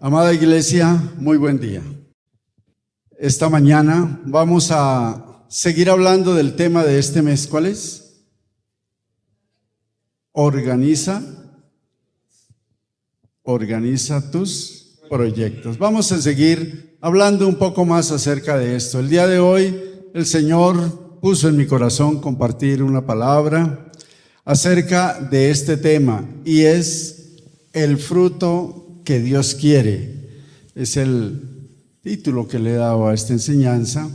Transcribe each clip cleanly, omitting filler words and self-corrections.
Amada iglesia, muy buen día. Esta mañana vamos a seguir hablando del tema de este mes. ¿Cuál es? Organiza tus proyectos. Vamos a seguir hablando un poco más acerca de esto. El día de hoy el Señor puso en mi corazón compartir una palabra acerca de este tema y es el fruto que Dios quiere. Es el título que le he dado a esta enseñanza.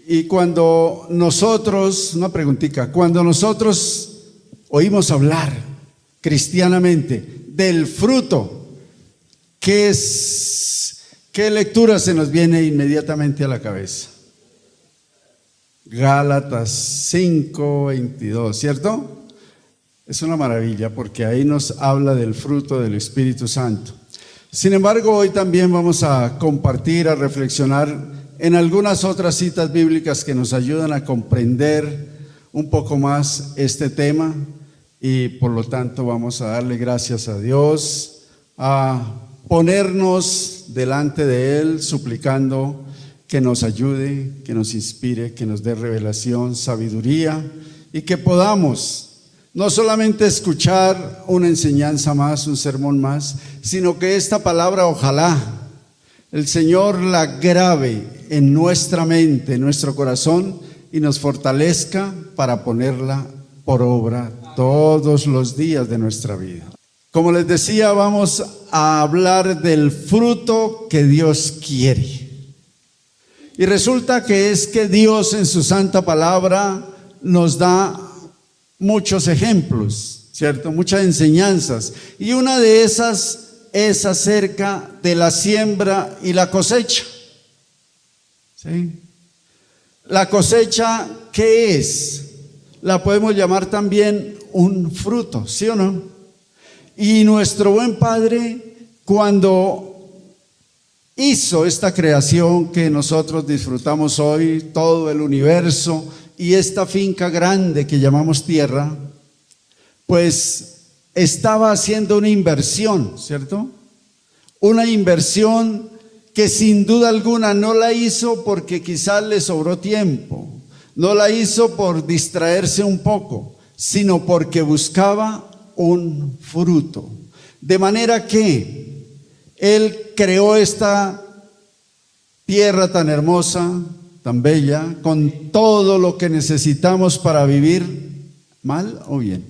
Y cuando nosotros, una preguntita, cuando nosotros oímos hablar cristianamente del fruto, ¿qué lectura se nos viene inmediatamente a la cabeza? Gálatas 5:22, ¿cierto? Es una maravilla porque ahí nos habla del fruto del Espíritu Santo. Sin embargo, hoy también vamos a compartir, a reflexionar en algunas otras citas bíblicas que nos ayudan a comprender un poco más este tema y por lo tanto vamos a darle gracias a Dios, a ponernos delante de Él suplicando que nos ayude, que nos inspire, que nos dé revelación, sabiduría y que podamos no solamente escuchar una enseñanza más, un sermón más, sino que esta palabra ojalá el Señor la grabe en nuestra mente, en nuestro corazón y nos fortalezca para ponerla por obra todos los días de nuestra vida. Como les decía, vamos a hablar del fruto que Dios quiere. Y resulta que es que Dios en su santa palabra nos da muchos ejemplos, ¿cierto? Muchas enseñanzas. Y una de esas es acerca de la siembra y la cosecha. ¿Sí? La cosecha, ¿qué es? La podemos llamar también un fruto, ¿sí o no? Y nuestro buen Padre, cuando hizo esta creación que nosotros disfrutamos hoy, todo el universo y esta finca grande que llamamos tierra, pues estaba haciendo una inversión, ¿cierto? Una inversión que sin duda alguna no la hizo porque quizás le sobró tiempo, no la hizo por distraerse un poco, sino porque buscaba un fruto. De manera que Él creó esta tierra tan hermosa, tan bella, con todo lo que necesitamos para vivir mal o bien,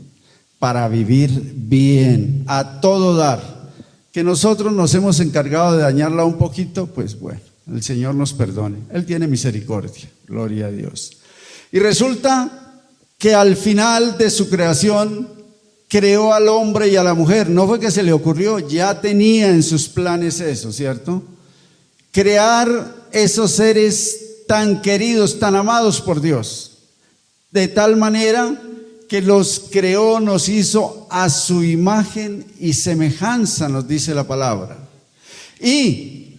para vivir bien, a todo dar. Que nosotros nos hemos encargado de dañarla un poquito, pues bueno, el Señor nos perdone, Él tiene misericordia, gloria a Dios. Y resulta que al final de su creación creó al hombre y a la mujer. No fue que se le ocurrió, ya tenía en sus planes eso, ¿cierto? Crear esos seres tan queridos, tan amados por Dios, de tal manera que los creó, nos hizo a su imagen y semejanza, nos dice la palabra. Y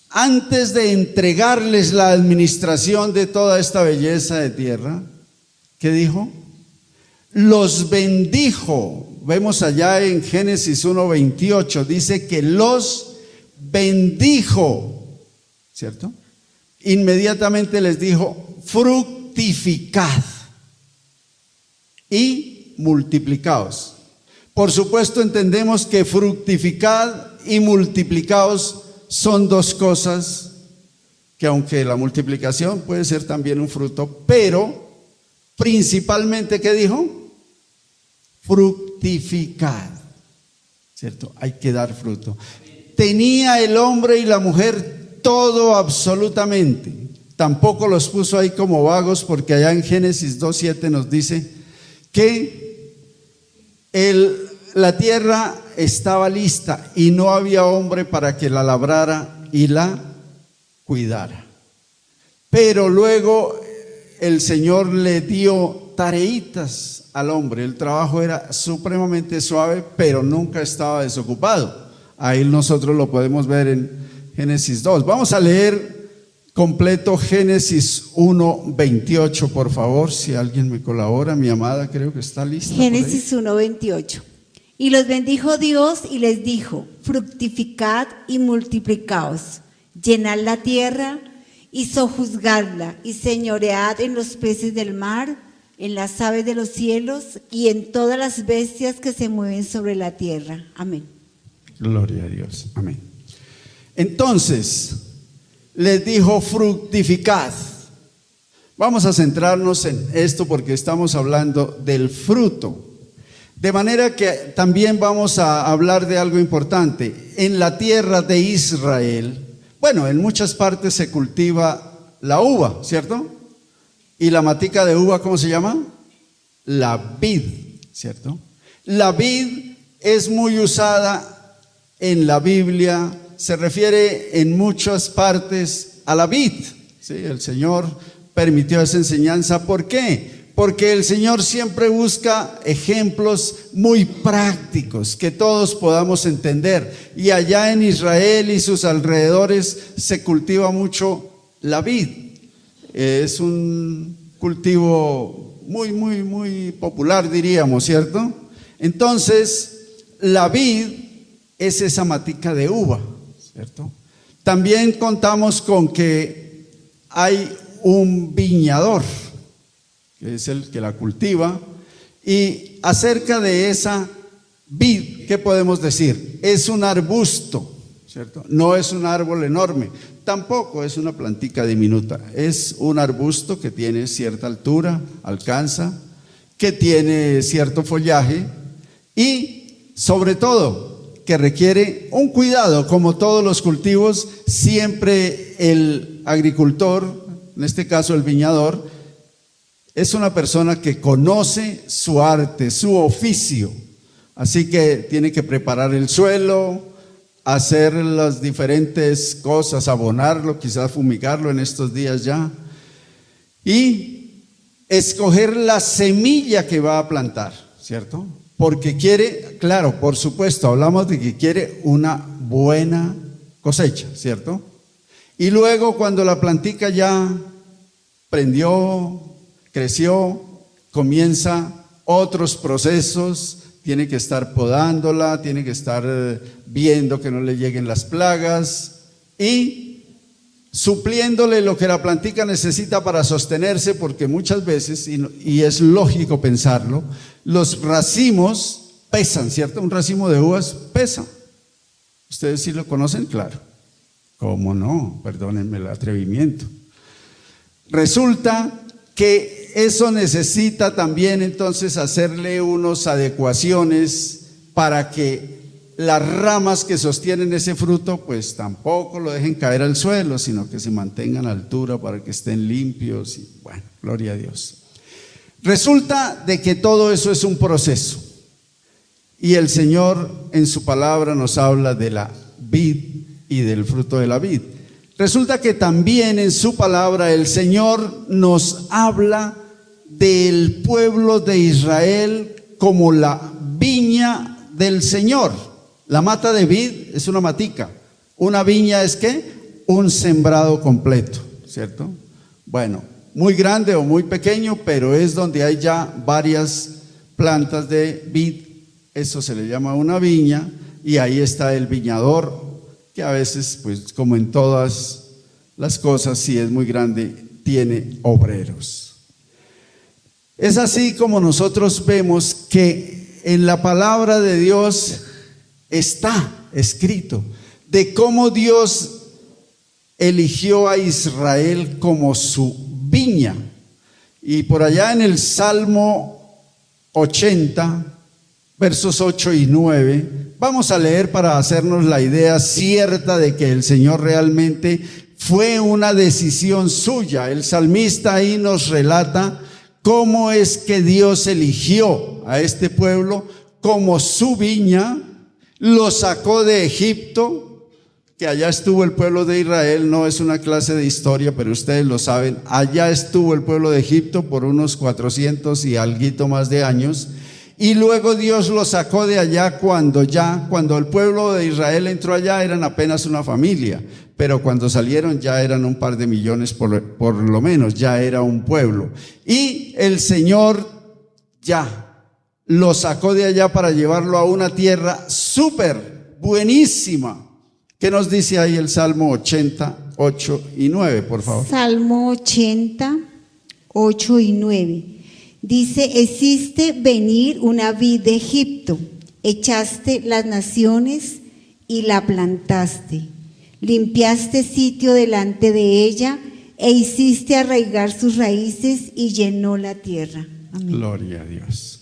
antes de entregarles la administración de toda esta belleza de tierra, ¿qué dijo? Los bendijo. Vemos allá en Génesis 1:28, dice que los bendijo, ¿cierto? Inmediatamente les dijo, fructificad y multiplicaos. Por supuesto entendemos que fructificad y multiplicaos son dos cosas que aunque la multiplicación puede ser también un fruto, pero principalmente, ¿qué dijo? Fructificad, ¿cierto? Hay que dar fruto. Tenía el hombre y la mujer todo absolutamente. Tampoco los puso ahí como vagos, porque allá en Génesis 2:7 nos dice que la tierra estaba lista y no había hombre para que la labrara y la cuidara. Pero luego el Señor le dio tareitas al hombre. El trabajo era supremamente suave, pero nunca estaba desocupado. Ahí nosotros lo podemos ver en Génesis 2. Vamos a leer completo Génesis 1:28, por favor, si alguien me colabora. Mi amada creo que está lista. Génesis 1:28. Y los bendijo Dios y les dijo: fructificad y multiplicaos, llenad la tierra y sojuzgadla, y señoread en los peces del mar, en las aves de los cielos y en todas las bestias que se mueven sobre la tierra. Amén. Gloria a Dios. Amén. Entonces, les dijo: fructificad. Vamos a centrarnos en esto porque estamos hablando del fruto. De manera que también vamos a hablar de algo importante. En la tierra de Israel, bueno, en muchas partes se cultiva la uva, ¿cierto? Y la matica de uva, ¿cómo se llama? La vid, ¿cierto? La vid es muy usada en la Biblia, se refiere en muchas partes a la vid. ¿Sí? El Señor permitió esa enseñanza. ¿Por qué? Porque el Señor siempre busca ejemplos muy prácticos que todos podamos entender. Y allá en Israel y sus alrededores se cultiva mucho la vid. Es un cultivo muy popular, diríamos, ¿cierto? Entonces, la vid es esa matica de uva, ¿cierto? También contamos con que hay un viñador, que es el que la cultiva, y acerca de esa vid, ¿qué podemos decir? Es un arbusto, ¿cierto? No es un árbol enorme, tampoco es una plantica diminuta, es un arbusto que tiene cierta altura, alcanza, que tiene cierto follaje y sobre todo que requiere un cuidado. Como todos los cultivos, siempre el agricultor, en este caso el viñador, es una persona que conoce su arte, su oficio. Así que tiene que preparar el suelo, hacer las diferentes cosas, abonarlo, quizás fumigarlo en estos días ya. Y escoger la semilla que va a plantar, ¿cierto? Porque quiere, claro, por supuesto, hablamos de que quiere una buena cosecha, ¿cierto? Y luego cuando la plantica ya prendió, creció, comienza otros procesos, tiene que estar podándola, tiene que estar viendo que no le lleguen las plagas y supliéndole lo que la plantica necesita para sostenerse, porque muchas veces, y es lógico pensarlo, los racimos pesan, ¿cierto? Un racimo de uvas pesa. ¿Ustedes sí lo conocen? Claro. ¿Cómo no? Perdónenme el atrevimiento. Resulta que eso necesita también entonces hacerle unas adecuaciones para que las ramas que sostienen ese fruto pues tampoco lo dejen caer al suelo, sino que se mantengan a altura para que estén limpios y bueno, gloria a Dios. Resulta de que todo eso es un proceso y el Señor en su palabra nos habla de la vid y del fruto de la vid. Resulta que también en su palabra el Señor nos habla del pueblo de Israel como la viña del Señor. La mata de vid es una matica. Una viña es ¿qué? Un sembrado completo, ¿cierto? Bueno, muy grande o muy pequeño, pero es donde hay ya varias plantas de vid. Eso se le llama una viña y ahí está el viñador, que a veces, pues como en todas las cosas, si es muy grande, tiene obreros. Es así como nosotros vemos que en la palabra de Dios está escrito de cómo Dios eligió a Israel como su viña. Y por allá en el Salmo 80, versos 8 y 9, vamos a leer para hacernos la idea cierta de que el Señor realmente fue una decisión suya. El salmista ahí nos relata cómo es que Dios eligió a este pueblo como su viña, lo sacó de Egipto, que allá estuvo el pueblo de Israel. No es una clase de historia, pero ustedes lo saben, allá estuvo el pueblo de Egipto por unos 400 y alguito más de años. Y luego Dios lo sacó de allá cuando el pueblo de Israel entró allá eran apenas una familia, pero cuando salieron ya eran un par de millones por lo menos, ya era un pueblo. Y el Señor ya lo sacó de allá para llevarlo a una tierra súper buenísima. ¿Qué nos dice ahí el Salmo 80, 8 y 9, por favor? Salmo 80, 8 y 9. Dice, hiciste venir una vid de Egipto, echaste las naciones y la plantaste. Limpiaste sitio delante de ella e hiciste arraigar sus raíces y llenó la tierra. Amén. Gloria a Dios.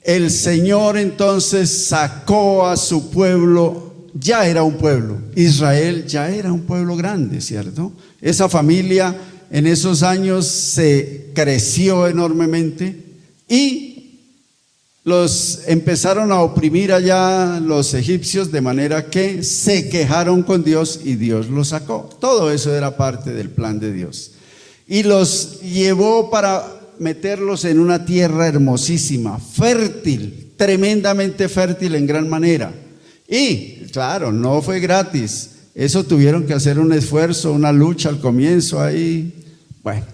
El Señor entonces sacó a su pueblo, ya era un pueblo, Israel ya era un pueblo grande, ¿cierto? Esa familia en esos años se creció enormemente y los empezaron a oprimir allá los egipcios, de manera que se quejaron con Dios y Dios los sacó. Todo eso era parte del plan de Dios. Y los llevó para meterlos en una tierra hermosísima, fértil, tremendamente fértil en gran manera. Y claro, no fue gratis. Eso tuvieron que hacer un esfuerzo, una lucha al comienzo ahí. Bueno,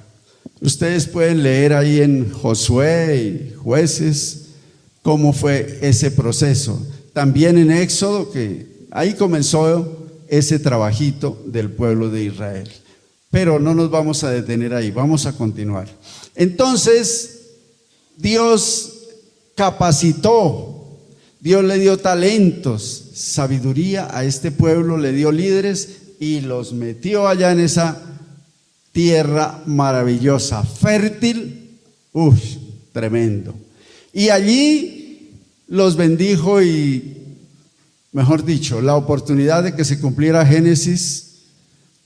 ustedes pueden leer ahí en Josué y Jueces cómo fue ese proceso. También en Éxodo, que ahí comenzó ese trabajito del pueblo de Israel. Pero no nos vamos a detener ahí, vamos a continuar. Entonces, Dios capacitó, Dios le dio talentos, sabiduría a este pueblo, le dio líderes y los metió allá en esa tierra maravillosa, fértil, tremendo. Y allí los bendijo y, mejor dicho, la oportunidad de que se cumpliera Génesis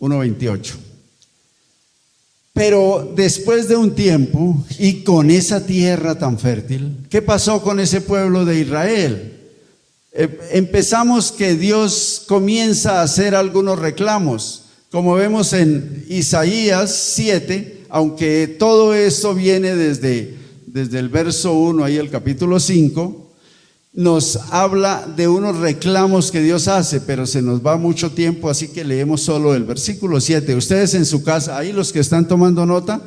1:28. Pero después de un tiempo y con esa tierra tan fértil, ¿qué pasó con ese pueblo de Israel? Empezamos que Dios comienza a hacer algunos reclamos, como vemos en Isaías 7, aunque todo esto viene desde el verso 1, ahí el capítulo 5, nos habla de unos reclamos que Dios hace, pero se nos va mucho tiempo, así que leemos solo el versículo 7. Ustedes en su casa, ahí los que están tomando nota,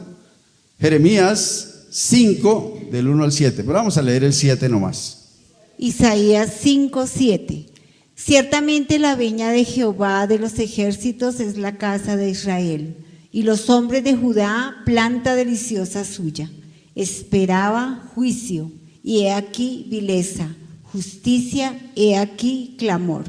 Jeremías 5, del 1 al 7, pero vamos a leer el 7 nomás. Isaías 5, 7. Ciertamente la viña de Jehová de los ejércitos es la casa de Israel, y los hombres de Judá planta deliciosa suya. Esperaba juicio, y he aquí vileza, justicia, he aquí clamor.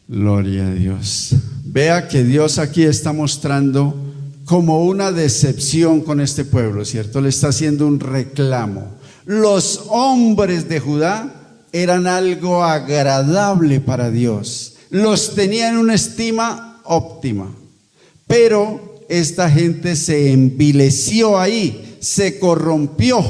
Gloria a Dios. Vea que Dios aquí está mostrando como una decepción con este pueblo, ¿cierto? Le está haciendo un reclamo. Los hombres de Judá eran algo agradable para Dios, los tenían una estima óptima, pero esta gente se envileció ahí, se corrompió,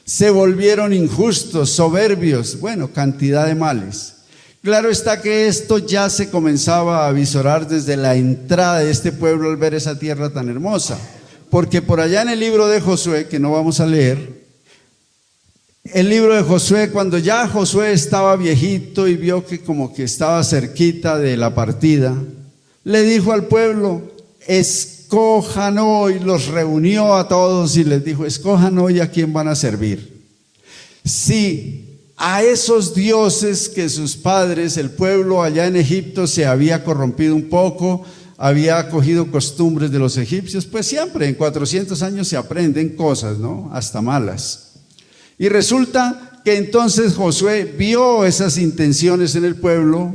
se volvieron injustos, soberbios, bueno, cantidad de males. Claro está que esto ya se comenzaba a visorar desde la entrada de este pueblo al ver esa tierra tan hermosa, porque por allá en el libro de Josué, que no vamos a leer, el libro de Josué, cuando ya Josué estaba viejito y vio que como que estaba cerquita de la partida, le dijo al pueblo, escojan hoy, los reunió a todos y les dijo, escojan hoy a quién van a servir. Si a esos dioses que sus padres, el pueblo allá en Egipto se había corrompido un poco, había cogido costumbres de los egipcios, pues siempre en 400 años se aprenden cosas, ¿no? Hasta malas. Y resulta que entonces Josué vio esas intenciones en el pueblo,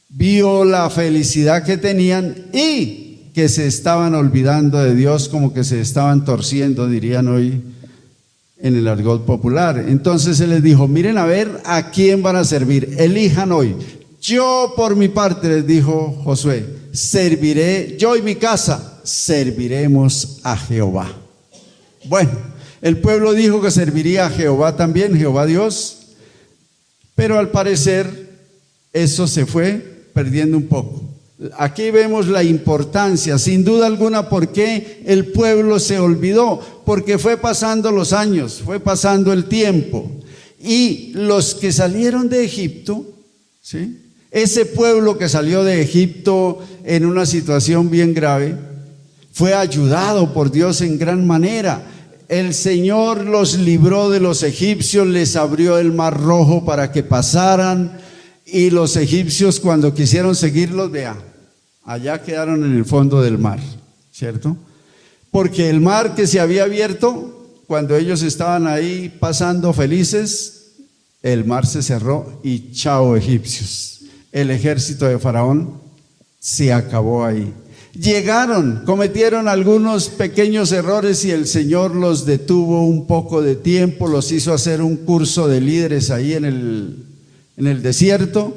vio la felicidad que tenían y que se estaban olvidando de Dios, como que se estaban torciendo, dirían hoy en el argot popular. Entonces él les dijo, miren a ver a quién van a servir, elijan hoy. Yo por mi parte, les dijo Josué, serviré, yo y mi casa, serviremos a Jehová. Bueno, el pueblo dijo que serviría a Jehová también, Jehová Dios, pero al parecer eso se fue perdiendo un poco. Aquí vemos la importancia, sin duda alguna, por qué el pueblo se olvidó, porque fue pasando los años, fue pasando el tiempo, y los que salieron de Egipto, ¿sí? Ese pueblo que salió de Egipto en una situación bien grave, fue ayudado por Dios en gran manera. el Señor los libró de los egipcios, les abrió el mar rojo para que pasaran, y los egipcios cuando quisieron seguirlos, vea, allá quedaron en el fondo del mar, ¿cierto? Porque el mar que se había abierto, cuando ellos estaban ahí pasando felices, el mar se cerró y chao egipcios. El ejército de Faraón se acabó ahí. Llegaron, cometieron algunos pequeños errores y el Señor los detuvo un poco de tiempo, los hizo hacer un curso de líderes ahí en el desierto,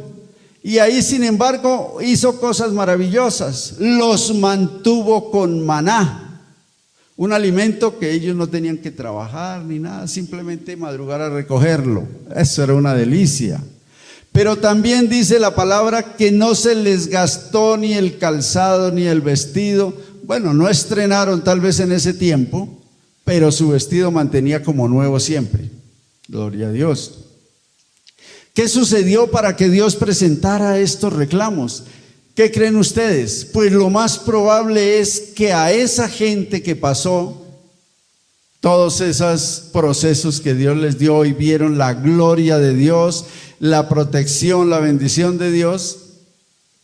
y ahí sin embargo hizo cosas maravillosas. Los mantuvo con maná, un alimento que ellos no tenían que trabajar ni nada, simplemente madrugar a recogerlo. Eso era una delicia. Pero también dice la palabra que no se les gastó ni el calzado ni el vestido. Bueno, no estrenaron tal vez en ese tiempo, pero su vestido mantenía como nuevo siempre. Gloria a Dios. ¿Qué sucedió para que Dios presentara estos reclamos? ¿Qué creen ustedes? Pues lo más probable es que a esa gente que pasó todos esos procesos que Dios les dio y vieron la gloria de Dios, la protección, la bendición de Dios,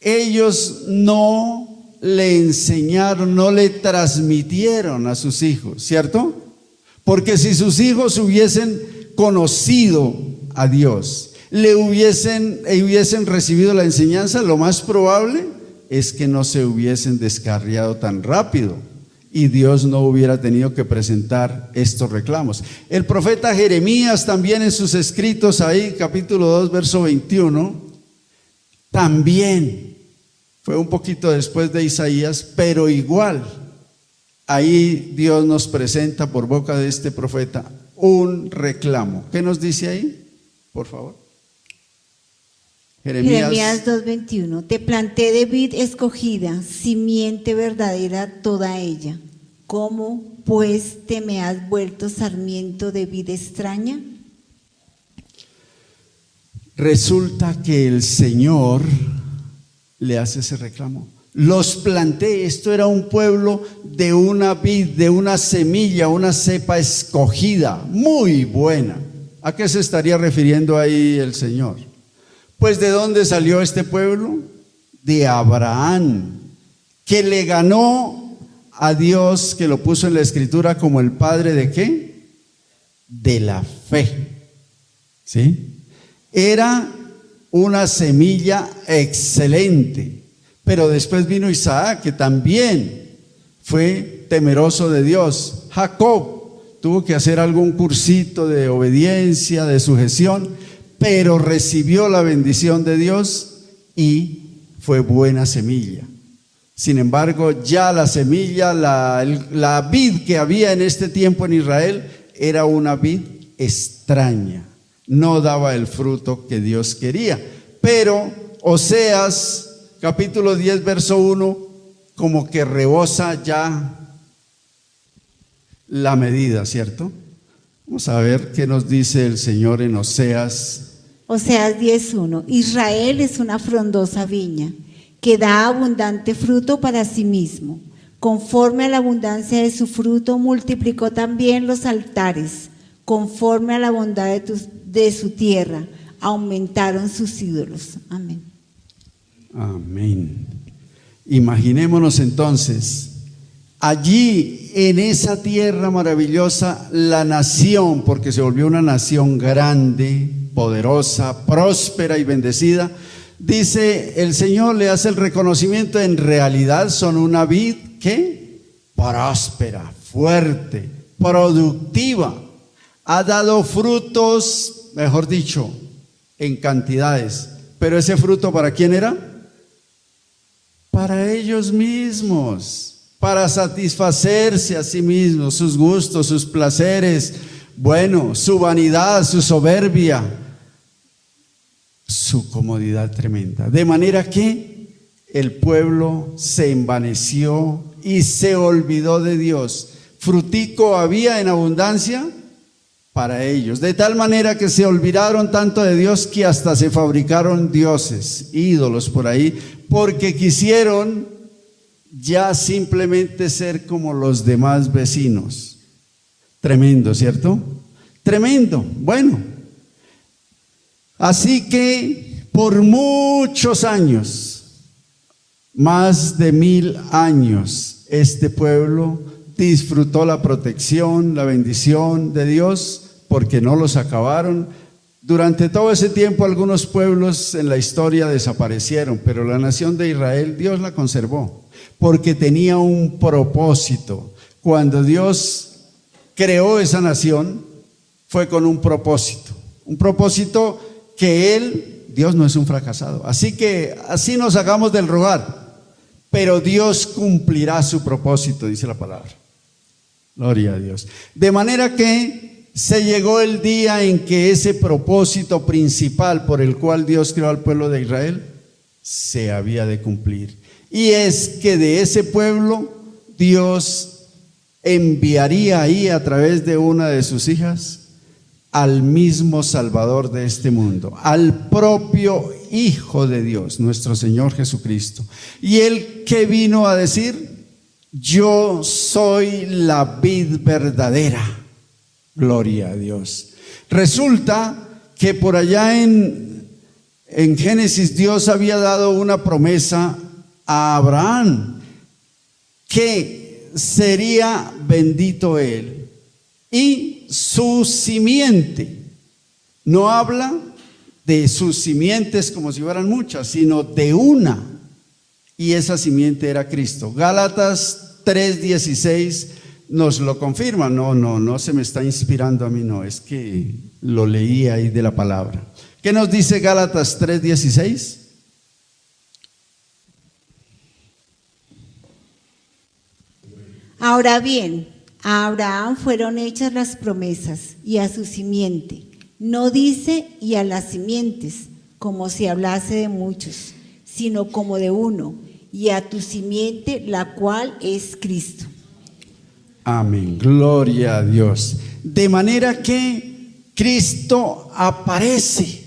ellos no le enseñaron, no le transmitieron a sus hijos, ¿cierto? Porque si sus hijos hubiesen conocido a Dios, hubiesen recibido la enseñanza, lo más probable es que no se hubiesen descarriado tan rápido y Dios no hubiera tenido que presentar estos reclamos. El profeta Jeremías también en sus escritos ahí, capítulo 2, verso 21, también fue un poquito después de Isaías, pero igual, ahí Dios nos presenta por boca de este profeta un reclamo. ¿Qué nos dice ahí? Por favor. Jeremías 2:21. Te planté de vid escogida, simiente verdadera toda ella. ¿Cómo pues te me has vuelto sarmiento de vid extraña? Resulta que el Señor le hace ese reclamo. Los planté, esto era un pueblo de una vid, de una semilla, una cepa escogida, muy buena. ¿A qué se estaría refiriendo ahí el Señor? Pues ¿de dónde salió este pueblo? De Abraham, que le ganó a Dios, que lo puso en la Escritura como el padre ¿de qué? De la fe, ¿sí? Era una semilla excelente, pero después vino Isaac, que también fue temeroso de Dios. Jacob tuvo que hacer algún cursito de obediencia, de sujeción, pero recibió la bendición de Dios y fue buena semilla. Sin embargo, ya la semilla, la vid que había en este tiempo en Israel, era una vid extraña, no daba el fruto que Dios quería. Pero Oseas, capítulo 10, verso 1, como que rebosa ya la medida, ¿cierto? Vamos a ver qué nos dice el Señor en Oseas. Oseas 10:1. Israel es una frondosa viña que da abundante fruto para sí mismo. Conforme a la abundancia de su fruto, multiplicó también los altares. Conforme a la bondad de su tierra, aumentaron sus ídolos. Amén. Amén. Imaginémonos entonces, allí en esa tierra maravillosa, la nación, porque se volvió una nación grande, poderosa, próspera y bendecida, dice el Señor, le hace el reconocimiento, en realidad son una vid, ¿qué? Próspera, fuerte, productiva, ha dado frutos, mejor dicho, en cantidades, pero ese fruto ¿para quién era? Para ellos mismos, para satisfacerse a sí mismos, sus gustos, sus placeres, bueno, su vanidad, su soberbia, su comodidad tremenda. De manera que el pueblo se envaneció y se olvidó de Dios. Frutico había en abundancia para ellos, de tal manera que se olvidaron tanto de Dios que hasta se fabricaron dioses, ídolos por ahí, porque quisieron ya simplemente ser como los demás vecinos. Tremendo, ¿cierto? Tremendo. Bueno, así que por muchos años, más de 1000 años, este pueblo disfrutó la protección, la bendición de Dios, porque no los acabaron. Durante todo ese tiempo algunos pueblos en la historia desaparecieron, pero la nación de Israel Dios la conservó, porque tenía un propósito. Cuando Dios creó esa nación, fue con un propósito que Dios no es un fracasado. Así que así nos hagamos del rogar, pero Dios cumplirá su propósito, dice la palabra. Gloria a Dios. De manera que se llegó el día en que ese propósito principal por el cual Dios creó al pueblo de Israel se había de cumplir. Y es que de ese pueblo Dios enviaría ahí a través de una de sus hijas al mismo Salvador de este mundo, al propio Hijo de Dios, nuestro Señor Jesucristo. Y Él, ¿qué vino a decir? Yo soy la vid verdadera. Gloria a Dios. Resulta que por allá en Génesis Dios había dado una promesa a Abraham, que sería bendito él y su simiente. No habla de sus simientes como si fueran muchas, sino de una, y esa simiente era Cristo. Gálatas 3:16 nos lo confirma. No se me está inspirando a mí, no, es que lo leí ahí de la palabra. ¿Qué nos dice Gálatas 3:16? Ahora bien, a Abraham fueron hechas las promesas y a su simiente. No dice y a las simientes, como si hablase de muchos, sino como de uno, y a tu simiente, la cual es Cristo. Amén, gloria a Dios. De manera que Cristo aparece.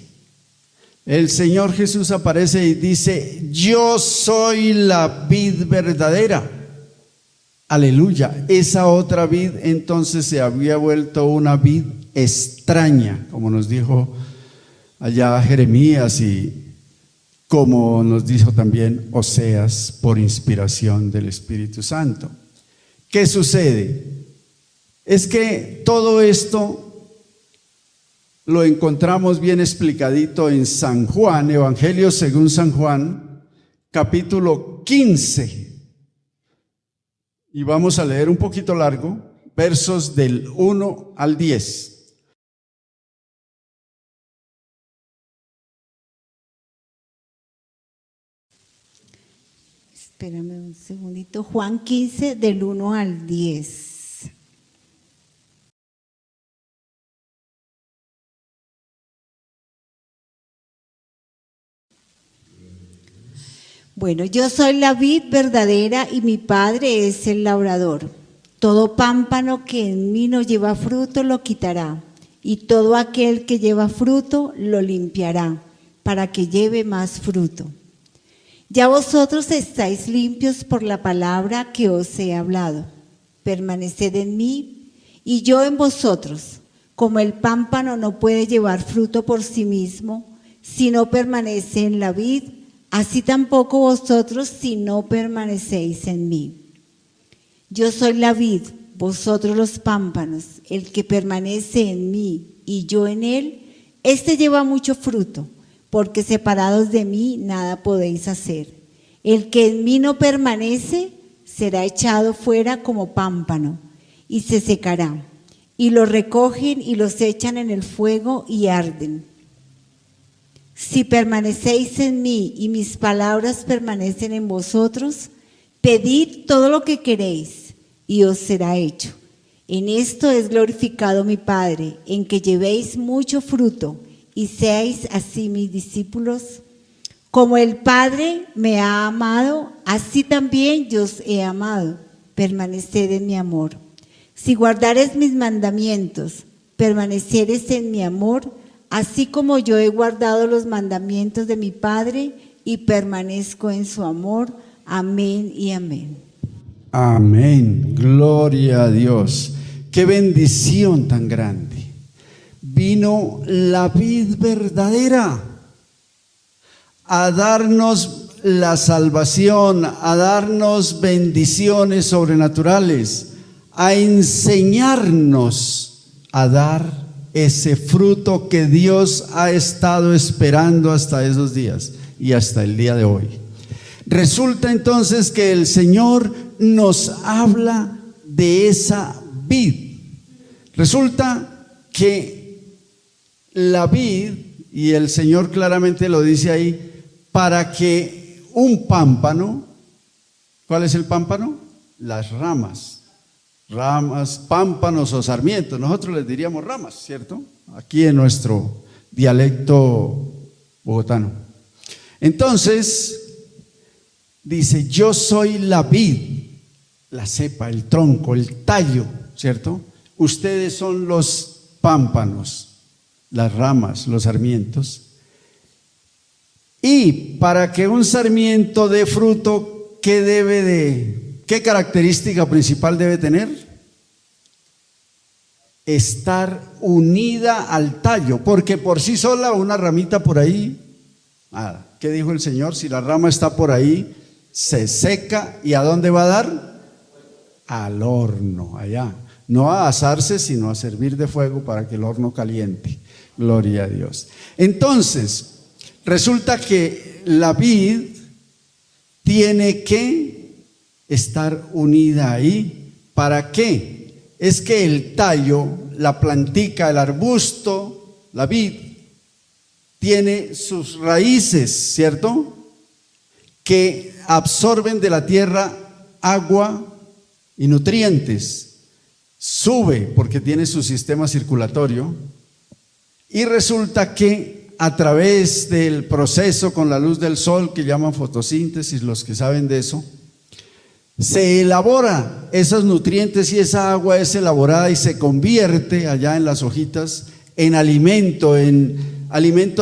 El Señor Jesús aparece y dice: yo soy la vid verdadera. Aleluya. Esa otra vid entonces se había vuelto una vid extraña, como nos dijo allá Jeremías y como nos dijo también Oseas por inspiración del Espíritu Santo. ¿Qué sucede? Es que todo esto lo encontramos bien explicadito en San Juan, Evangelio según San Juan, capítulo 15. Y vamos a leer un poquito largo, versos del 1 al 10. Espérame un segundito. Juan 15, del 1 al 10. Bueno, yo soy la vid verdadera y mi Padre es el labrador. Todo pámpano que en mí no lleva fruto lo quitará, y todo aquel que lleva fruto lo limpiará, para que lleve más fruto. Ya vosotros estáis limpios por la palabra que os he hablado. Permaneced en mí y yo en vosotros. Como el pámpano no puede llevar fruto por sí mismo si no permanece en la vid, así tampoco vosotros si no permanecéis en mí. Yo soy la vid, vosotros los pámpanos. El que permanece en mí y yo en él, éste lleva mucho fruto, porque separados de mí nada podéis hacer. El que en mí no permanece será echado fuera como pámpano y se secará. Y los recogen y los echan en el fuego y arden. Si permanecéis en mí y mis palabras permanecen en vosotros, pedid todo lo que queréis y os será hecho. En esto es glorificado mi Padre, en que llevéis mucho fruto y seáis así mis discípulos. Como el Padre me ha amado, así también yo os he amado. Permaneced en mi amor. Si guardares mis mandamientos, permaneciereis en mi amor, así como yo he guardado los mandamientos de mi Padre y permanezco en su amor. Amén y amén. Amén. Gloria a Dios. qué bendición tan grande. Vino la vid verdadera a darnos la salvación, a darnos bendiciones sobrenaturales, a enseñarnos a dar ese fruto que Dios ha estado esperando hasta esos días y hasta el día de hoy. Resulta entonces que el Señor nos habla de esa vid. Resulta que la vid, y el Señor claramente lo dice ahí, para que un pámpano, ¿cuál es el pámpano? Las ramas, pámpanos o sarmientos, nosotros les diríamos ramas, ¿cierto? Aquí en nuestro dialecto bogotano. Entonces, dice, yo soy la vid, la cepa, el tronco, el tallo, ¿cierto? Ustedes son los pámpanos, las ramas, los sarmientos. Y para que un sarmiento dé fruto, ¿qué característica principal debe tener? Estar unida al tallo, porque por sí sola una ramita por ahí, nada. ¿Qué dijo el Señor? Si la rama está por ahí, se seca, ¿y a dónde va a dar? Al horno, allá. No a asarse, sino a servir de fuego para que el horno caliente. Gloria a Dios. Entonces, resulta que la vid tiene que estar unida ahí. ¿Para qué? Es que el tallo, la plantica, el arbusto, la vid, tiene sus raíces, ¿cierto? Que absorben de la tierra agua y nutrientes. Sube porque tiene su sistema circulatorio. Y resulta que a través del proceso con la luz del sol, que llaman fotosíntesis, los que saben de eso, se elabora esos nutrientes y esa agua es elaborada y se convierte allá en las hojitas en alimento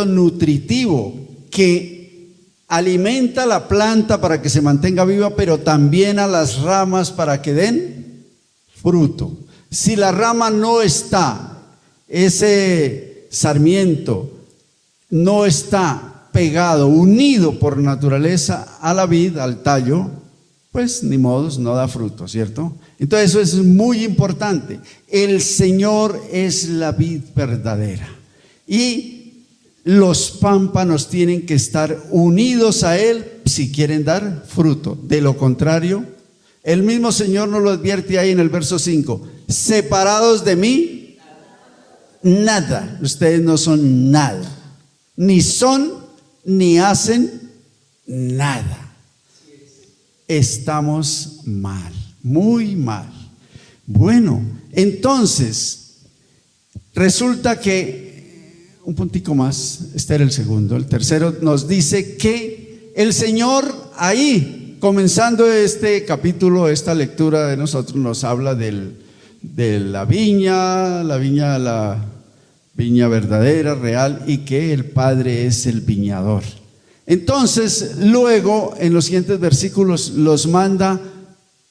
nutritivo que alimenta la planta para que se mantenga viva, pero también a las ramas para que den fruto. Si la rama no está, ese sarmiento no está pegado, unido por naturaleza a la vid, al tallo, pues ni modos, no da fruto, ¿cierto? Entonces eso es muy importante. El Señor es la vid verdadera y los pámpanos tienen que estar unidos a Él si quieren dar fruto. De lo contrario, el mismo Señor nos lo advierte ahí en el verso 5. Separados de mí, nada. Ustedes no son nada. Ni son, ni hacen nada. Estamos mal, muy mal. Bueno, entonces, resulta que, un puntico más, este era el segundo, el tercero nos dice que el Señor ahí, comenzando este capítulo, esta lectura de nosotros, nos habla de la viña verdadera, real, y que el Padre es el viñador. Entonces, luego, en los siguientes versículos, los manda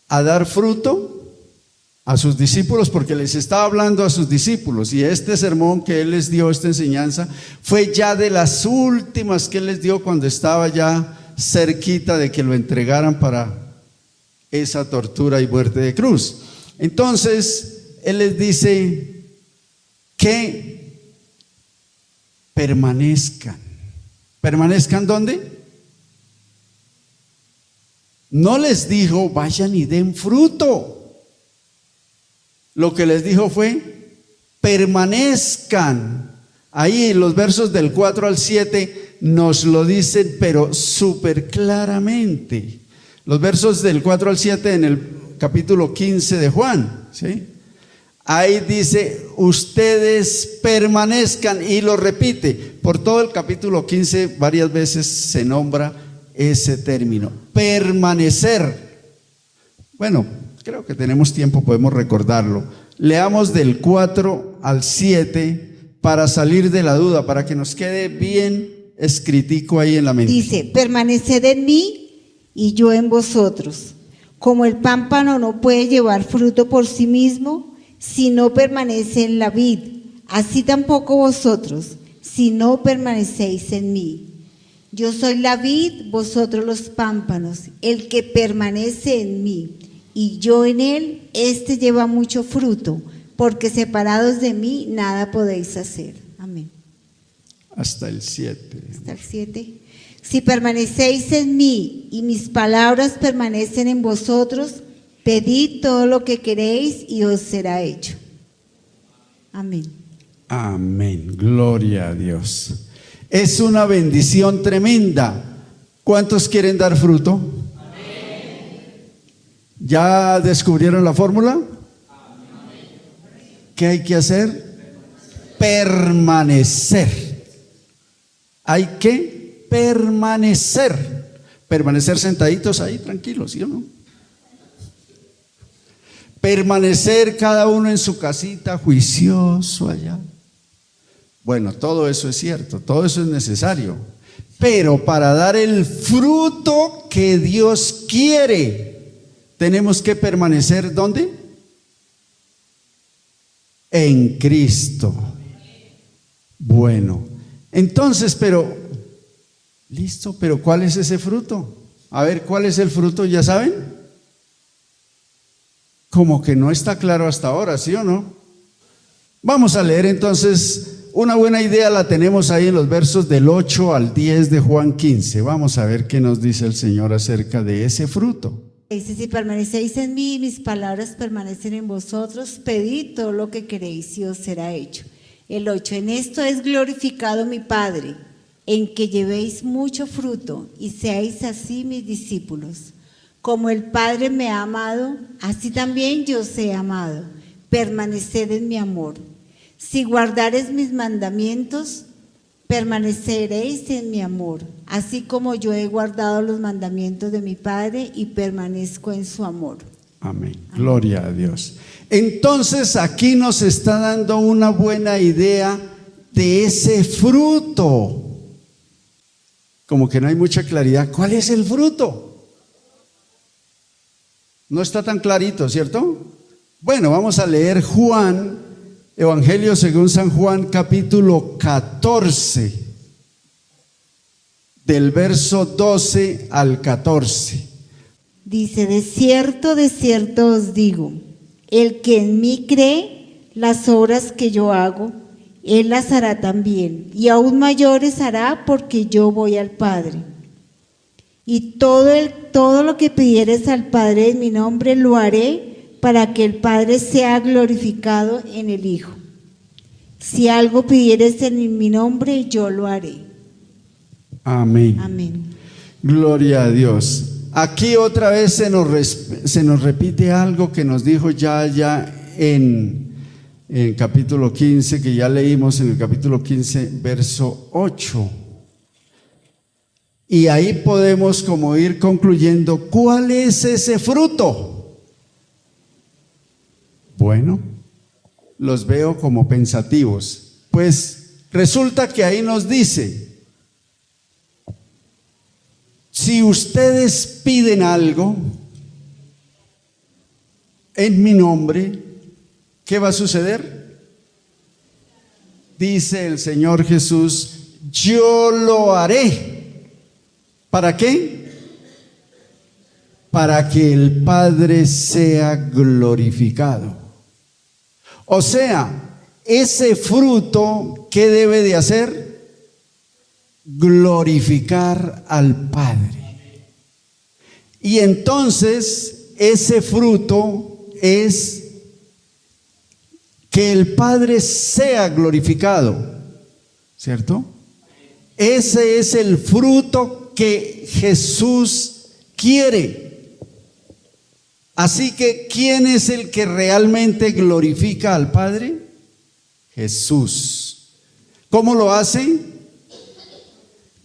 a dar fruto a sus discípulos, porque les estaba hablando a sus discípulos, y este sermón que Él les dio, esta enseñanza, fue ya de las últimas que Él les dio cuando estaba ya cerquita de que lo entregaran para esa tortura y muerte de cruz. Entonces, Él les dice que permanezcan. ¿Permanezcan dónde? No les dijo, vayan y den fruto. Lo que les dijo fue, permanezcan. Ahí en los versos del 4 al 7 nos lo dicen, pero súper claramente. Los versos del 4 al 7 en el capítulo 15 de Juan, ¿sí? Ahí dice, ustedes permanezcan, y lo repite. Por todo el capítulo 15 varias veces se nombra ese término, permanecer. Bueno, creo que tenemos tiempo, podemos recordarlo. Leamos del 4 al 7 para salir de la duda, para que nos quede bien escritico ahí en la mente. Dice, permaneced en mí y yo en vosotros. Como el pámpano no puede llevar fruto por sí mismo si no permanece en la vid, así tampoco vosotros, si no permanecéis en mí. Yo soy la vid, vosotros los pámpanos. El que permanece en mí y yo en él, éste lleva mucho fruto, porque separados de mí nada podéis hacer. Amén. Hasta el 7. Hasta el 7. Si permanecéis en mí y mis palabras permanecen en vosotros, pedid todo lo que queréis y os será hecho. Amén. Amén. Gloria a Dios. Es una bendición tremenda. ¿Cuántos quieren dar fruto? Amén. ¿Ya descubrieron la fórmula? Amén. ¿Qué hay que hacer? Permanecer. Hay que permanecer. Permanecer sentaditos ahí, tranquilos, ¿sí o no? Permanecer cada uno en su casita, juicioso allá. Bueno, todo eso es cierto, todo eso es necesario. Pero para dar el fruto que Dios quiere, tenemos que permanecer ¿dónde? En Cristo. Bueno, entonces, listo, pero ¿cuál es ese fruto? A ver, ¿cuál es el fruto? ¿Ya saben? Como que no está claro hasta ahora, ¿sí o no? Vamos a leer entonces, una buena idea la tenemos ahí en los versos del 8 al 10 de Juan 15. Vamos a ver qué nos dice el Señor acerca de ese fruto. Dice, si permanecéis en mí y mis palabras permanecen en vosotros, pedid todo lo que queréis y os será hecho. El 8, en esto es glorificado mi Padre, en que llevéis mucho fruto y seáis así mis discípulos. Como el Padre me ha amado, así también yo os he amado. Permaneced en mi amor. Si guardareis mis mandamientos, permaneceréis en mi amor, así como yo he guardado los mandamientos de mi Padre y permanezco en su amor. Amén. Gloria a Dios. Entonces aquí nos está dando una buena idea de ese fruto. Como que no hay mucha claridad. ¿Cuál es el fruto? No está tan clarito, ¿cierto? Bueno, vamos a leer Juan, Evangelio según San Juan, capítulo 14, del verso 12 al 14. Dice, de cierto os digo, el que en mí cree, las obras que yo hago, él las hará también, y aún mayores hará, porque yo voy al Padre. Y todo lo que pidieres al Padre en mi nombre lo haré, para que el Padre sea glorificado en el Hijo. Si algo pidieres en mi nombre, yo lo haré. Amén. Amén. Gloria a Dios. Aquí otra vez se nos repite algo que nos dijo ya en capítulo 15, que ya leímos en el capítulo 15, verso 8. Y ahí podemos como ir concluyendo, ¿cuál es ese fruto? Bueno, los veo como pensativos. Pues resulta que ahí nos dice, si ustedes piden algo en mi nombre, ¿qué va a suceder? Dice el Señor Jesús, yo lo haré. ¿Para qué? Para que el Padre sea glorificado. O sea, ese fruto, ¿qué debe de hacer? Glorificar al Padre. Y entonces ese fruto es que el Padre sea glorificado, ¿cierto? Ese es el fruto que Jesús quiere. Así que, ¿quién es el que realmente glorifica al Padre? Jesús. ¿Cómo lo hace?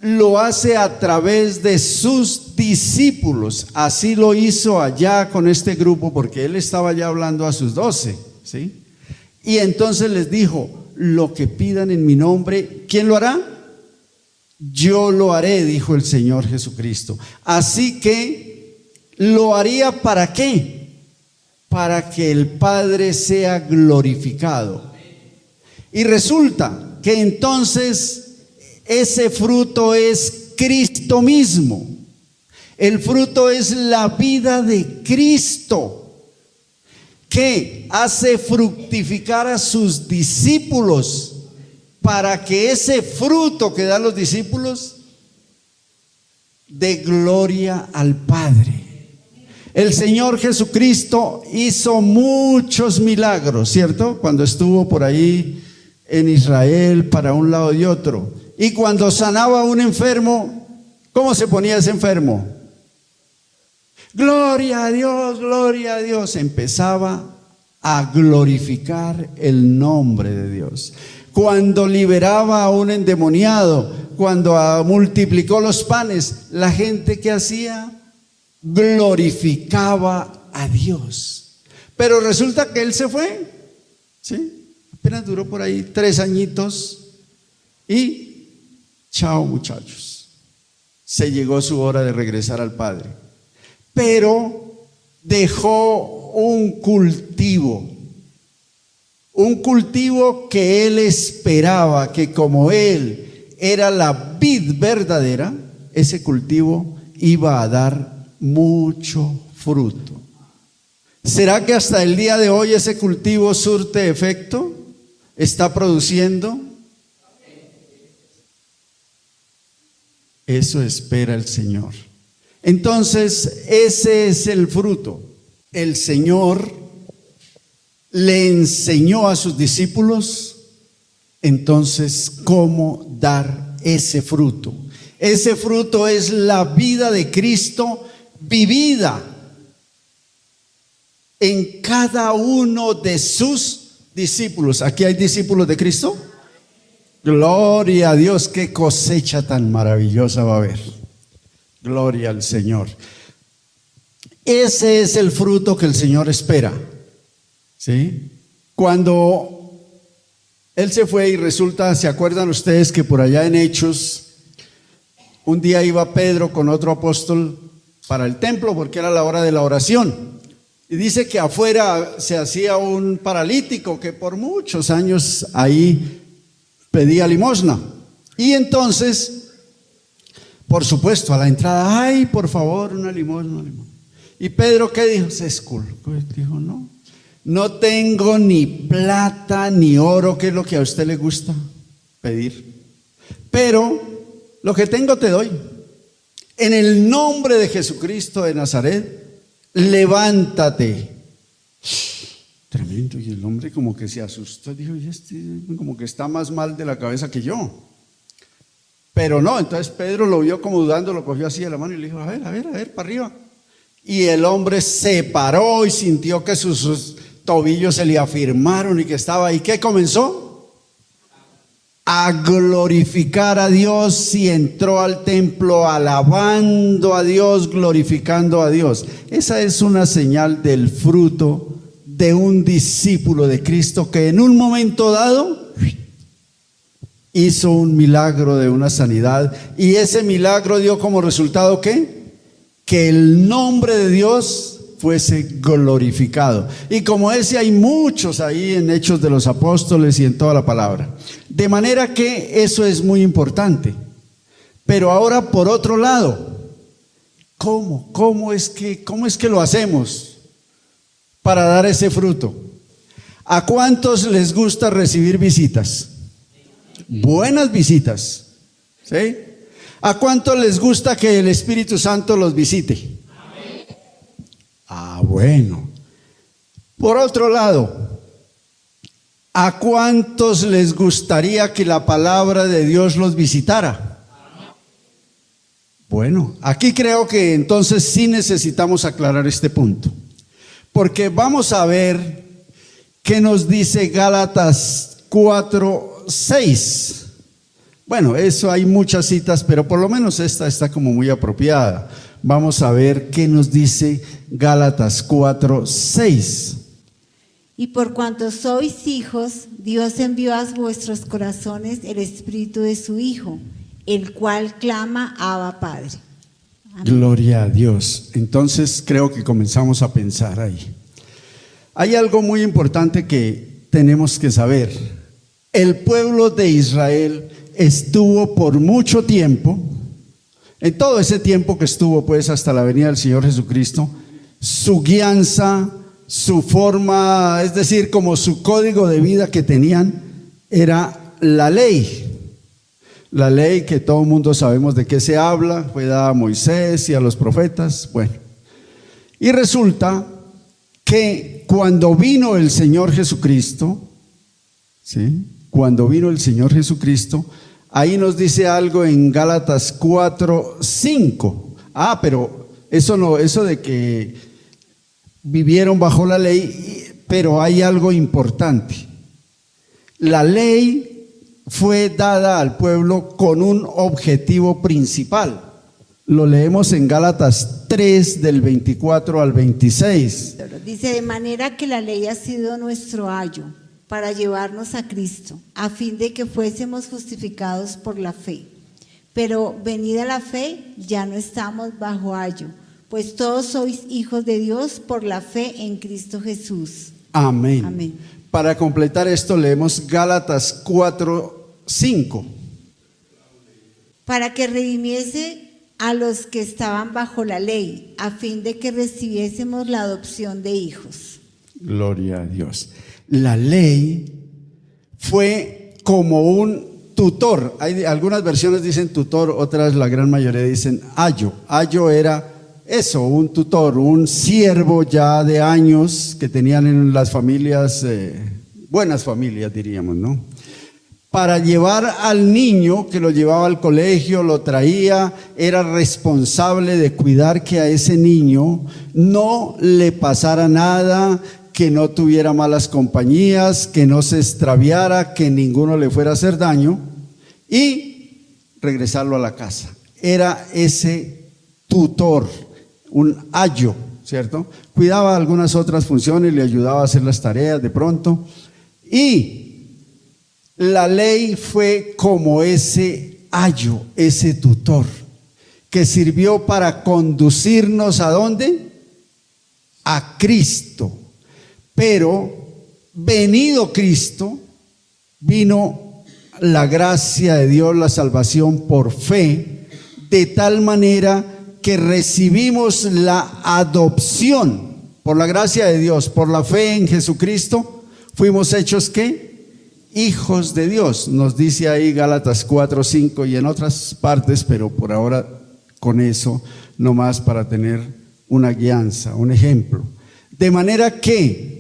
Lo hace a través de sus discípulos. Así lo hizo allá con este grupo, porque él estaba ya hablando a sus 12, ¿sí? Y entonces les dijo, lo que pidan en mi nombre, ¿quién lo hará? Yo lo haré, dijo el Señor Jesucristo. Así que, ¿lo haría para qué? para que el Padre sea glorificado. Y resulta que entonces ese fruto es Cristo mismo. El fruto es la vida de Cristo, que hace fructificar a sus discípulos para que ese fruto que dan los discípulos dé gloria al Padre. El Señor Jesucristo hizo muchos milagros, ¿cierto? Cuando estuvo por ahí en Israel para un lado y otro. Y cuando sanaba a un enfermo, ¿cómo se ponía ese enfermo? Gloria a Dios, gloria a Dios. Empezaba a glorificar el nombre de Dios. Cuando liberaba a un endemoniado, cuando multiplicó los panes, la gente que hacía glorificaba a Dios. Pero resulta que él se fue, ¿sí? Apenas duró por ahí 3 añitos y chao, muchachos. Se llegó su hora de regresar al Padre. Pero dejó un cultivo que él esperaba que, como él era la vid verdadera, ese cultivo iba a dar mucho fruto. ¿Será que hasta el día de hoy ese cultivo surte efecto? ¿Está produciendo? Eso espera el Señor. Entonces, ese es el fruto. El Señor le enseñó a sus discípulos, entonces, cómo dar ese fruto. Ese fruto es la vida de Cristo vivida en cada uno de sus discípulos. ¿Aquí hay discípulos de Cristo? Gloria a Dios, qué cosecha tan maravillosa va a haber. Gloria al Señor. Ese es el fruto que el Señor espera. ¿Sí? Cuando Él se fue y resulta, ¿se acuerdan ustedes que por allá en Hechos, un día iba Pedro con otro apóstol para el templo porque era la hora de la oración? Y dice que afuera se hacía un paralítico que por muchos años ahí pedía limosna. Y entonces, por supuesto, a la entrada, ay, por favor, una limosna. Y Pedro, ¿qué dijo? Se esculcó, dijo, no tengo ni plata ni oro, que es lo que a usted le gusta pedir, pero lo que tengo te doy. En el nombre de Jesucristo de Nazaret, levántate. Tremendo. Y el hombre como que se asustó, dijo, y este como que está más mal de la cabeza que yo. Pero no, entonces Pedro lo vio como dudando, lo cogió así de la mano y le dijo, a ver, para arriba. Y el hombre se paró y sintió que sus tobillos se le afirmaron y que estaba ahí. ¿Qué comenzó? A glorificar a Dios, y entró al templo alabando a Dios, glorificando a Dios. Esa es una señal del fruto de un discípulo de Cristo que en un momento dado hizo un milagro de una sanidad, y ese milagro dio como resultado ¿qué? Que el nombre de Dios fuese glorificado. Y como ese hay muchos ahí en Hechos de los Apóstoles y en toda la palabra. De manera que eso es muy importante. Pero ahora, por otro lado, ¿cómo es que lo hacemos para dar ese fruto? ¿A cuántos les gusta recibir visitas? Buenas visitas, ¿sí? ¿A cuántos les gusta que el Espíritu Santo los visite? Ah, bueno. Por otro lado, ¿a cuántos les gustaría que la palabra de Dios los visitara? Bueno, aquí creo que entonces sí necesitamos aclarar este punto, porque vamos a ver qué nos dice Gálatas 4:6. Bueno, eso hay muchas citas, pero por lo menos esta está como muy apropiada. Vamos a ver qué nos dice Gálatas 4:6. Y por cuanto sois hijos, Dios envió a vuestros corazones el Espíritu de su Hijo, el cual clama, Abba, Padre. Amén. Gloria a Dios. Entonces creo que comenzamos a pensar ahí. Hay algo muy importante que tenemos que saber. El pueblo de Israel estuvo por mucho tiempo, en todo ese tiempo que estuvo pues hasta la venida del Señor Jesucristo, su guianza, su forma, es decir, como su código de vida que tenían, era la ley. La ley que todo el mundo sabemos de qué se habla, fue dada a Moisés y a los profetas. Bueno, y resulta que cuando vino el Señor Jesucristo, ¿sí? Cuando vino el Señor Jesucristo, ahí nos dice algo en Gálatas 4:5. Pero eso de que vivieron bajo la ley, pero hay algo importante. La ley fue dada al pueblo con un objetivo principal. Lo leemos en Gálatas 3 del 24 al 26. Dice, de manera que la ley ha sido nuestro ayo para llevarnos a Cristo, a fin de que fuésemos justificados por la fe. Pero venida la fe, ya no estamos bajo ayo, pues todos sois hijos de Dios por la fe en Cristo Jesús. Amén. Amén. Para completar esto leemos Gálatas 4:5. Para que redimiese a los que estaban bajo la ley, a fin de que recibiésemos la adopción de hijos. Gloria a Dios. La ley fue como un tutor. Hay algunas versiones dicen tutor, otras la gran mayoría dicen ayo. Ayo era eso, un tutor, un siervo ya de años que tenían en las familias, buenas familias diríamos, ¿no? Para llevar al niño que lo llevaba al colegio, lo traía, era responsable de cuidar que a ese niño no le pasara nada, que no tuviera malas compañías, que no se extraviara, que ninguno le fuera a hacer daño y regresarlo a la casa. Era ese tutor, un ayo, ¿cierto? Cuidaba algunas otras funciones, le ayudaba a hacer las tareas de pronto. Y la ley fue como ese ayo, ese tutor, que sirvió para conducirnos ¿a dónde? A Cristo. Pero venido Cristo, vino la gracia de Dios, la salvación por fe, de tal manera que recibimos la adopción por la gracia de Dios, por la fe en Jesucristo, fuimos hechos ¿qué? Hijos de Dios, nos dice ahí Gálatas 4:5 y en otras partes, pero por ahora con eso nomás para tener una guianza, un ejemplo. De manera que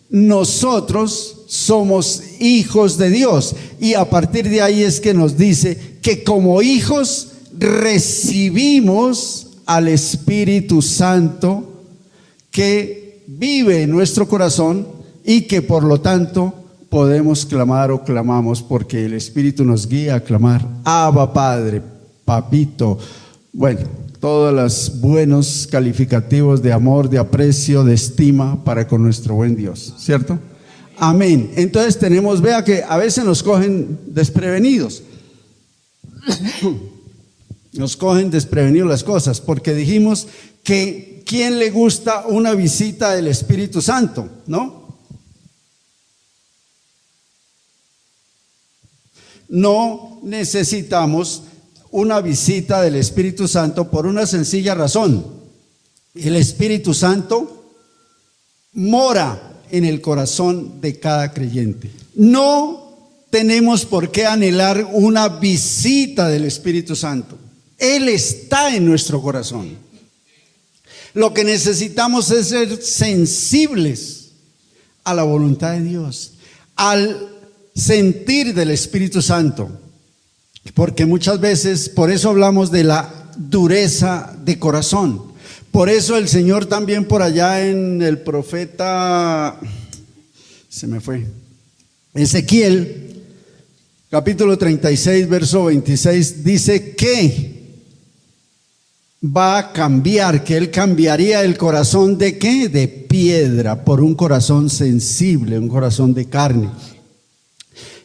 nosotros somos hijos de Dios y a partir de ahí es que nos dice que como hijos recibimos al Espíritu Santo que vive en nuestro corazón y que por lo tanto podemos clamar o clamamos porque el Espíritu nos guía a clamar Abba Padre, Papito. Bueno, todos los buenos calificativos de amor, de aprecio, de estima para con nuestro buen Dios, ¿cierto? Amén. Entonces vea que a veces nos cogen desprevenidos. Nos cogen desprevenidos las cosas, porque dijimos que ¿quién le gusta una visita del Espíritu Santo? ¿No? No necesitamos una visita del Espíritu Santo por una sencilla razón. El Espíritu Santo mora en el corazón de cada creyente. No tenemos por qué anhelar una visita del Espíritu Santo. Él está en nuestro corazón. Lo que necesitamos es ser sensibles a la voluntad de Dios, al sentir del Espíritu Santo, porque muchas veces, por eso hablamos de la dureza de corazón. Por eso el Señor también por allá en el profeta, se me fue, Ezequiel, capítulo 36, verso 26, dice que va a cambiar, que Él cambiaría el corazón de ¿qué? De piedra por un corazón sensible, un corazón de carne.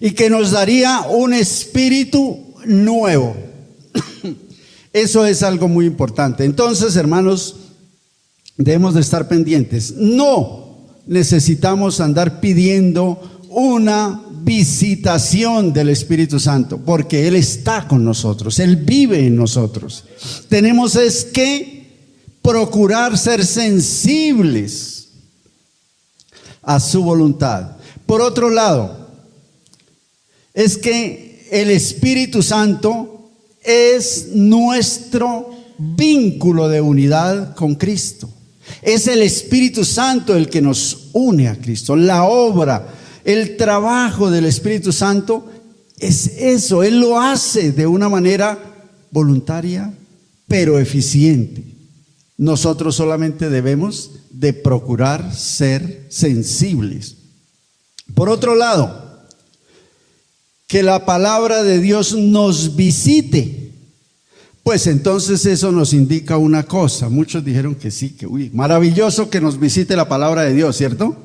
Y que nos daría un espíritu nuevo. Eso es algo muy importante. Entonces, hermanos, debemos de estar pendientes. No necesitamos andar pidiendo una visitación del Espíritu Santo, porque Él está con nosotros, Él vive en nosotros. Tenemos es que procurar ser sensibles a su voluntad. Por otro lado, es que el Espíritu Santo es nuestro vínculo de unidad con Cristo. Es el Espíritu Santo el que nos une a Cristo. La obra, el trabajo del Espíritu Santo es eso. Él lo hace de una manera voluntaria, pero eficiente. Nosotros solamente debemos de procurar ser sensibles. Por otro lado, que la palabra de Dios nos visite. Pues entonces eso nos indica una cosa. Muchos dijeron que sí, que maravilloso que nos visite la palabra de Dios, ¿cierto?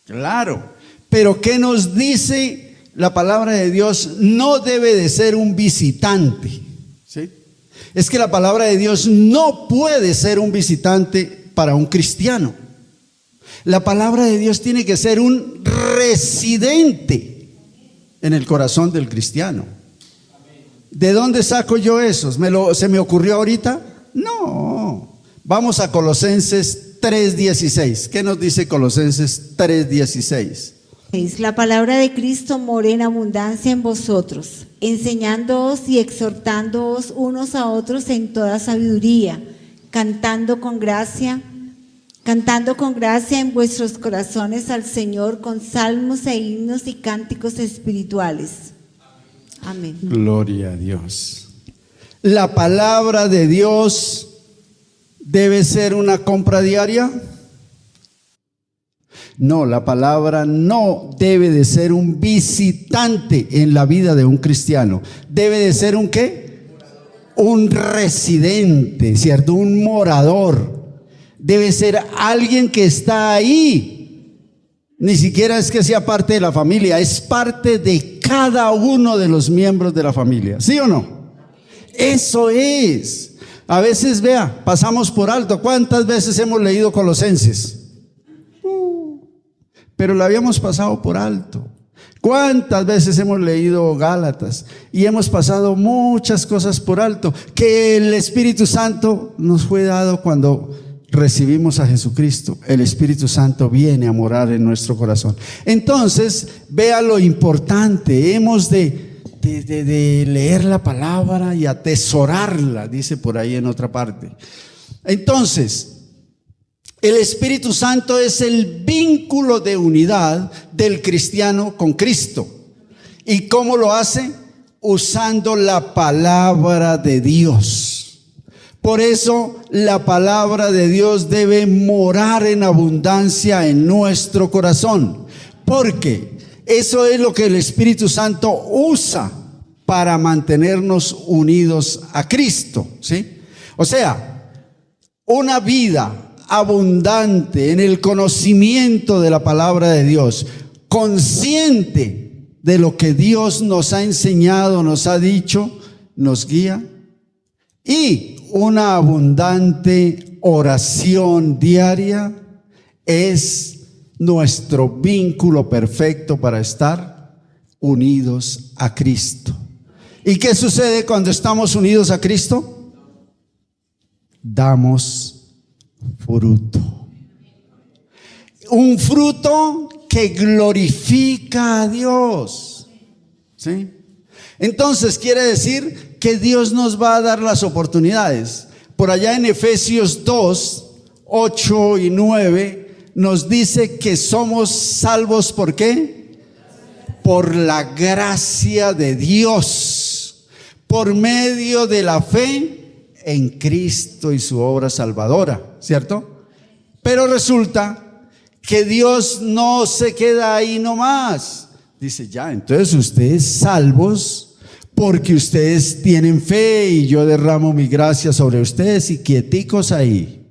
Claro. Pero ¿qué nos dice la palabra de Dios? No debe de ser un visitante, ¿sí? Es que la palabra de Dios no puede ser un visitante para un cristiano. La palabra de Dios tiene que ser un residente en el corazón del cristiano. ¿De dónde saco yo eso? ¿Se me ocurrió ahorita? No. Vamos a Colosenses 3:16. ¿Qué nos dice Colosenses 3:16? La palabra de Cristo mora en abundancia en vosotros, enseñándoos y exhortándoos unos a otros en toda sabiduría, cantando con gracia en vuestros corazones al Señor con salmos e himnos y cánticos espirituales. Amén. Gloria a Dios. La palabra de Dios debe ser una compra diaria. No, la palabra no debe de ser un visitante en la vida de un cristiano. Debe de ser un ¿qué? Un residente, ¿cierto? Un morador. Debe ser alguien que está ahí. Ni siquiera es que sea parte de la familia, es parte de cada uno de los miembros de la familia. ¿Sí o no? Eso es. A veces, vea, pasamos por alto. ¿Cuántas veces hemos leído Colosenses? Pero lo habíamos pasado por alto. ¿Cuántas veces hemos leído Gálatas y hemos pasado muchas cosas por alto que el Espíritu Santo nos fue dado cuando recibimos a Jesucristo? El Espíritu Santo viene a morar en nuestro corazón. Entonces, vea lo importante. Hemos de leer la palabra y atesorarla, dice por ahí en otra parte. Entonces, el Espíritu Santo es el vínculo de unidad del cristiano con Cristo. ¿Y cómo lo hace? Usando la palabra de Dios. Por eso la palabra de Dios debe morar en abundancia en nuestro corazón, porque eso es lo que el Espíritu Santo usa para mantenernos unidos a Cristo, ¿sí? O sea, una vida abundante en el conocimiento de la palabra de Dios, consciente de lo que Dios nos ha enseñado, nos ha dicho, nos guía, y una abundante oración diaria es nuestro vínculo perfecto para estar unidos a Cristo. ¿Y qué sucede cuando estamos unidos a Cristo? Damos fruto. Un fruto que glorifica a Dios, ¿sí? Entonces quiere decir que Dios nos va a dar las oportunidades. Por allá en Efesios 2, 8 y 9 nos dice que somos salvos. ¿Por qué? Por la gracia de Dios, por medio de la fe en Cristo y su obra salvadora, ¿cierto? Pero resulta que Dios no se queda ahí nomás. Dice, ya, entonces ustedes salvos porque ustedes tienen fe y yo derramo mi gracia sobre ustedes y quieticos ahí.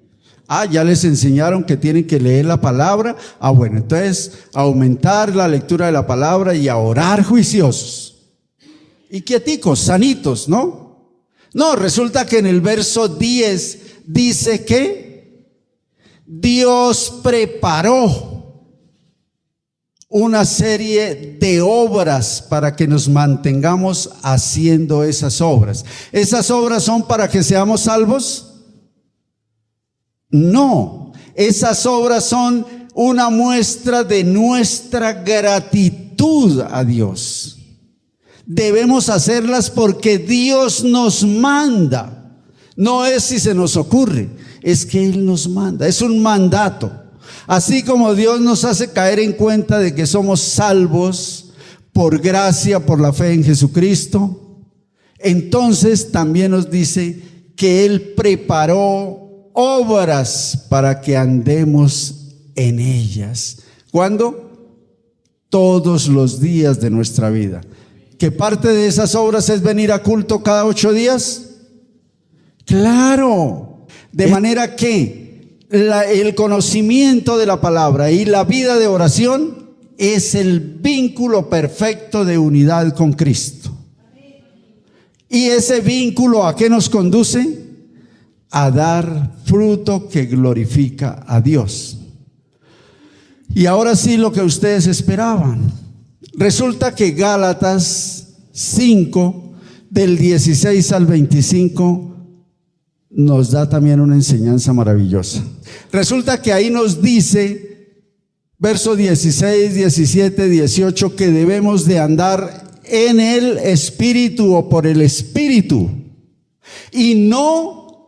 Ya les enseñaron que tienen que leer la palabra. Bueno, entonces aumentar la lectura de la palabra y a orar juiciosos. Y quieticos, sanitos, ¿no? No, resulta que en el verso 10 dice que Dios preparó una serie de obras para que nos mantengamos haciendo esas obras. ¿Esas obras son para que seamos salvos? No, esas obras son una muestra de nuestra gratitud a Dios. Debemos hacerlas porque Dios nos manda. No es si se nos ocurre, es que Él nos manda, es un mandato. Así como Dios nos hace caer en cuenta de que somos salvos por gracia, por la fe en Jesucristo, entonces también nos dice que Él preparó obras para que andemos en ellas. ¿Cuándo? Todos los días de nuestra vida. ¿Qué parte de esas obras es venir a culto cada 8 días? Claro, de manera que el conocimiento de la palabra y la vida de oración es el vínculo perfecto de unidad con Cristo. ¿Y ese vínculo a qué nos conduce? A dar fruto que glorifica a Dios. Y ahora sí, lo que ustedes esperaban. Resulta que Gálatas 5, del 16 al 25, nos da también una enseñanza maravillosa. Resulta que ahí nos dice, versos 16, 17, 18, que debemos de andar en el Espíritu o por el Espíritu y no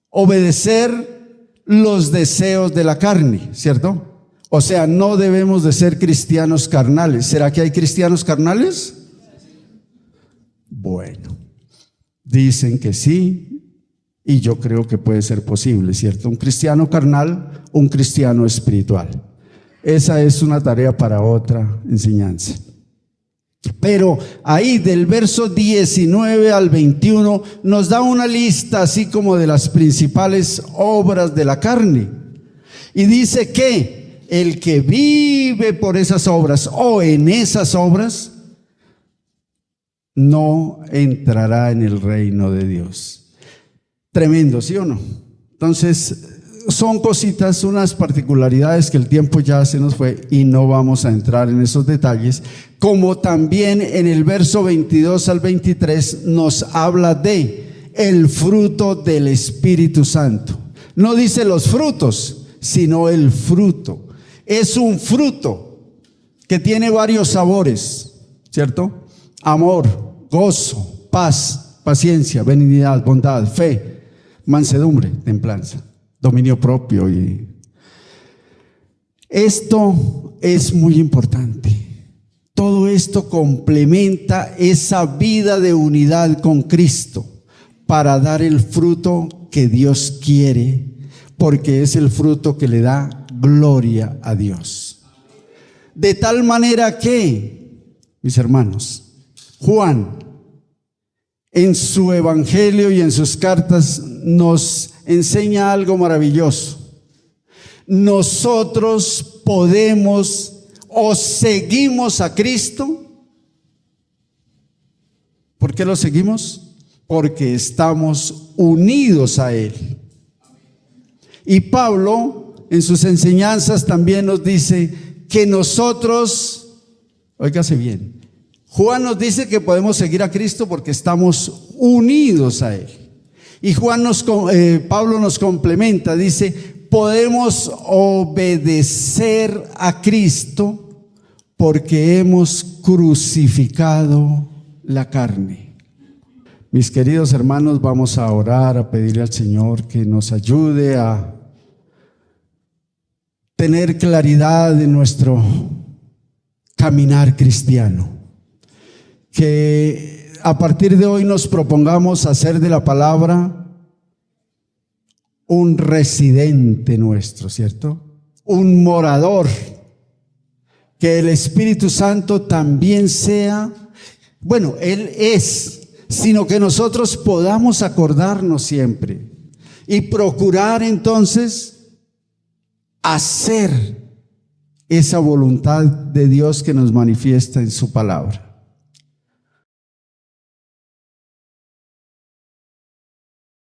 obedecer los deseos de la carne, ¿cierto? O sea, no debemos de ser cristianos carnales. ¿Será que hay cristianos carnales? Bueno, dicen que sí. Y yo creo que puede ser posible, ¿cierto? Un cristiano carnal, un cristiano espiritual. Esa es una tarea para otra enseñanza. Pero ahí del verso 19 al 21 nos da una lista así como de las principales obras de la carne. Y dice que el que vive por esas obras o en esas obras no entrará en el reino de Dios. Tremendo, ¿sí o no? Entonces, son cositas, unas particularidades que el tiempo ya se nos fue y no vamos a entrar en esos detalles, como también en el verso 22 al 23 nos habla de el fruto del Espíritu Santo. No dice los frutos, sino el fruto. Es un fruto que tiene varios sabores, ¿cierto? Amor, gozo, paz, paciencia, benignidad, bondad, fe, mansedumbre, templanza, dominio propio. Y esto es muy importante. Todo esto complementa esa vida de unidad con Cristo para dar el fruto que Dios quiere, porque es el fruto que le da gloria a Dios. De tal manera que, mis hermanos, Juan en su evangelio y en sus cartas nos enseña algo maravilloso. Nosotros podemos o seguimos a Cristo. ¿Por qué lo seguimos? Porque estamos unidos a Él. Y Pablo en sus enseñanzas también nos dice que nosotros, óigase bien, Juan nos dice que podemos seguir a Cristo porque estamos unidos a Él. Y Pablo nos complementa, dice, podemos obedecer a Cristo porque hemos crucificado la carne. Mis queridos hermanos, vamos a orar, a pedirle al Señor que nos ayude a tener claridad en nuestro caminar cristiano. Que a partir de hoy nos propongamos hacer de la palabra un residente nuestro, ¿cierto? Un morador. Que el Espíritu Santo también sea, bueno, Él es, sino que nosotros podamos acordarnos siempre y procurar entonces hacer esa voluntad de Dios que nos manifiesta en su palabra.